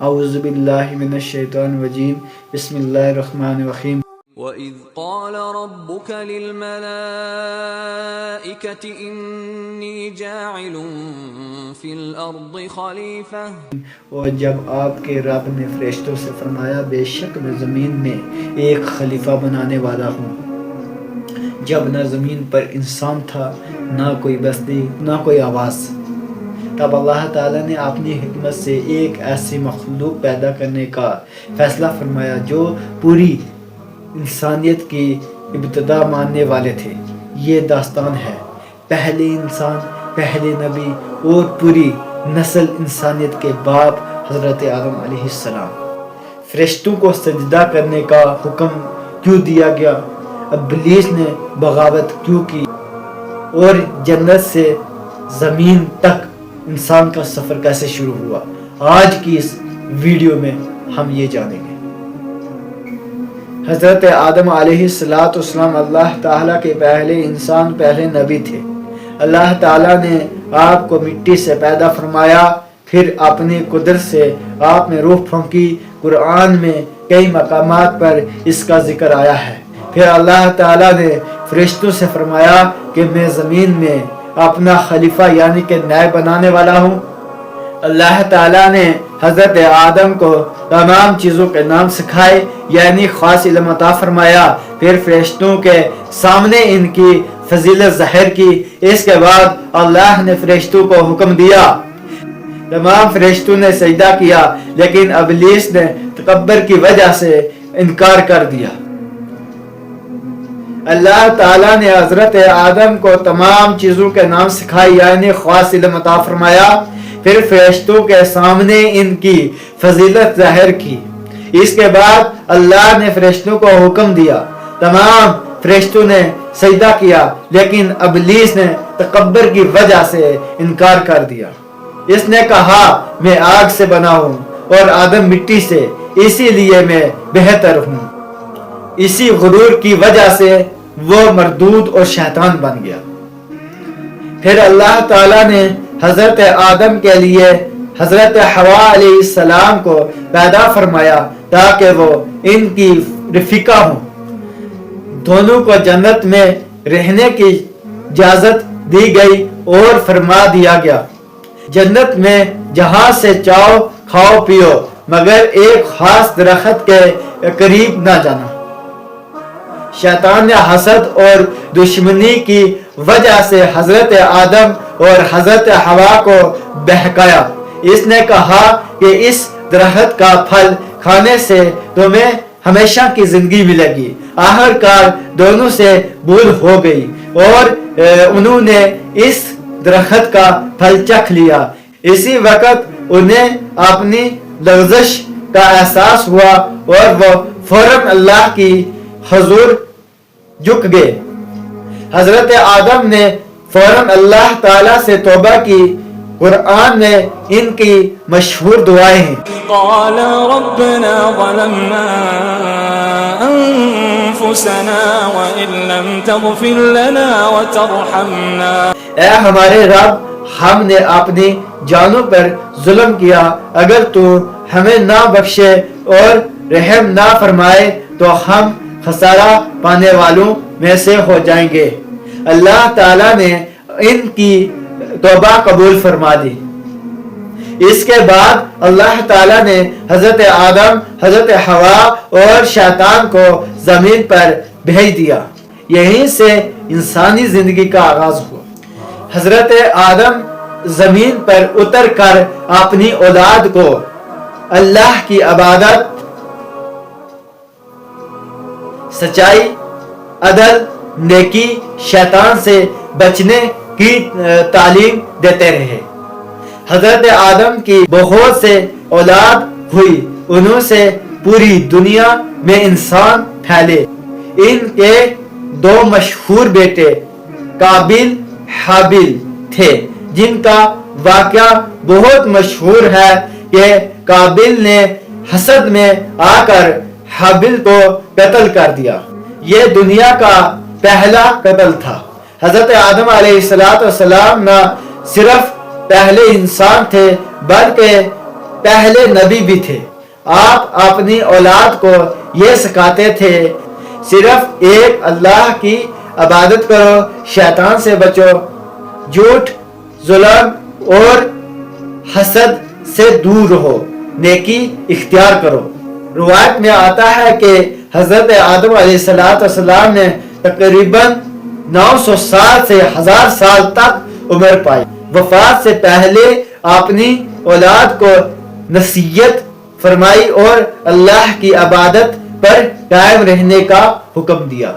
اعوذ باللہ من الشیطان الرجیم بسم اللہ الرحمن الرحیم وَإِذْ قَالَ رَبُّكَ لِلْمَلَائِكَةِ إِنِّي جَاعِلٌ فِي الْأَرْضِ خَلِيفَةً، اور جب آپ کے رب نے فرشتوں سے فرمایا بے شک میں زمین میں ایک خلیفہ بنانے والا ہوں، جب نہ زمین پر انسان تھا، نہ کوئی بستی، نہ کوئی آواز، تب اللہ تعالیٰ نے اپنی حکمت سے ایک ایسی مخلوق پیدا کرنے کا فیصلہ فرمایا جو پوری انسانیت کی ابتدا ماننے والے تھے۔ یہ داستان ہے پہلے انسان، پہلے نبی اور پوری نسل انسانیت کے باپ حضرت آدم علیہ السلام۔ فرشتوں کو سجدہ کرنے کا حکم کیوں دیا گیا؟ ابلیس نے بغاوت کیوں کی؟ اور جنت سے زمین تک انسان کا سفر کیسے شروع ہوا؟ آج کی اس ویڈیو میں ہم یہ جانیں گے۔ حضرت آدم علیہ السلام اللہ تعالیٰ کے پہلے انسان، پہلے نبی تھے۔ اللہ تعالیٰ نے آپ کو مٹی سے پیدا فرمایا، پھر اپنی قدرت سے آپ میں روح پھونکی۔ قرآن میں کئی مقامات پر اس کا ذکر آیا ہے۔ پھر اللہ تعالیٰ نے فرشتوں سے فرمایا کہ میں زمین میں اپنا خلیفہ یعنی کہ نائب بنانے والا ہوں۔ اللہ تعالیٰ نے حضرت آدم کو تمام چیزوں کے نام سکھائے یعنی خاص علم عطا فرمایا، پھر فرشتوں کے سامنے ان کی فضیلت ظاہر کی۔ اس کے بعد اللہ نے فرشتوں کو حکم دیا، تمام فرشتوں نے سجدہ کیا، لیکن ابلیس نے تکبر کی وجہ سے انکار کر دیا۔ اللہ تعالیٰ نے حضرت آدم کو تمام چیزوں کے نام سکھائے یعنی خاص علم عطا فرمایا، پھر فرشتوں کے سامنے ان کی فضیلت ظاہر کی۔ اس کے بعد اللہ نے فرشتوں کو حکم دیا، تمام فرشتوں نے سجدہ کیا، لیکن ابلیس نے تکبر کی وجہ سے انکار کر دیا۔ اس نے کہا میں آگ سے بنا ہوں اور آدم مٹی سے، اسی لیے میں بہتر ہوں۔ اسی غرور کی وجہ سے وہ مردود اور شیطان بن گیا۔ پھر اللہ تعالیٰ نے حضرت آدم کے لیے حضرت حوا علیہ السلام کو پیدا فرمایا تاکہ وہ ان کی رفیقہ ہوں۔ دونوں کو جنت میں رہنے کی اجازت دی گئی اور فرما دیا گیا جنت میں جہاں سے چاہو کھاؤ پیو مگر ایک خاص درخت کے قریب نہ جانا۔ شیطان نے حسد اور دشمنی کی وجہ سے حضرت آدم اور حضرت حوا کو بہکایا۔ اس نے کہا کہ اس درخت کا پھل کھانے سے تمہیں ہمیشہ کی زندگی ملے گی۔ آخرکار دونوں سے بھول ہو گئی اور انہوں نے اس درخت کا پھل چکھ لیا۔ اسی وقت انہیں اپنی لغزش کا احساس ہوا اور وہ فوراً اللہ کی حضور جھک گئے۔ حضرت آدم نے فوراً اللہ تعالیٰ سے توبہ کی۔ قرآن میں ان کی مشہور دعائیں ہیں۔ قال ربنا ظلمنا انفسنا وان لم تغفر لنا وترحمنا، اے ہمارے رب ہم نے اپنی جانوں پر ظلم کیا، اگر تو ہمیں نہ بخشے اور رحم نہ فرمائے تو ہم خسارہ پانے والوں میں سے ہو جائیں گے۔ اللہ تعالیٰ نے ان کی توبہ قبول فرما دی۔ اس کے بعد اللہ تعالیٰ نے حضرت آدم، حضرت حوا اور شیطان کو زمین پر بھیج دیا۔ یہیں سے انسانی زندگی کا آغاز ہوا۔ حضرت آدم زمین پر اتر کر اپنی اولاد کو اللہ کی عبادت، سچائی، عدل، نیکی، شیطان سے بچنے کی تعلیم دیتے رہے۔ حضرت آدم کی بہت سے اولاد ہوئی، انہوں سے پوری دنیا میں انسان پھیلے۔ ان کے دو مشہور بیٹے قابل حابل تھے، جن کا واقعہ بہت مشہور ہے کہ قابل نے حسد میں آ کر حابل کو قتل کر دیا۔ یہ دنیا کا پہلا قتل تھا۔ حضرت آدم علیہ السلام نہ صرف پہلے انسان تھے بلکہ پہلے نبی بھی تھے. آپ اپنی اولاد کو یہ سکھاتے تھے صرف ایک اللہ کی عبادت کرو، شیطان سے بچو، جھوٹ، ظلم اور حسد سے دور رہو، نیکی اختیار کرو. روایت میں آتا ہے کہ حضرت آدم علیہ السلام نے تقریباً 900 سال سے 1000 سال تک عمر پائی. وفات سے پہلے اپنی اولاد کو نصیحت فرمائی اور اللہ کی عبادت پر قائم رہنے کا حکم دیا.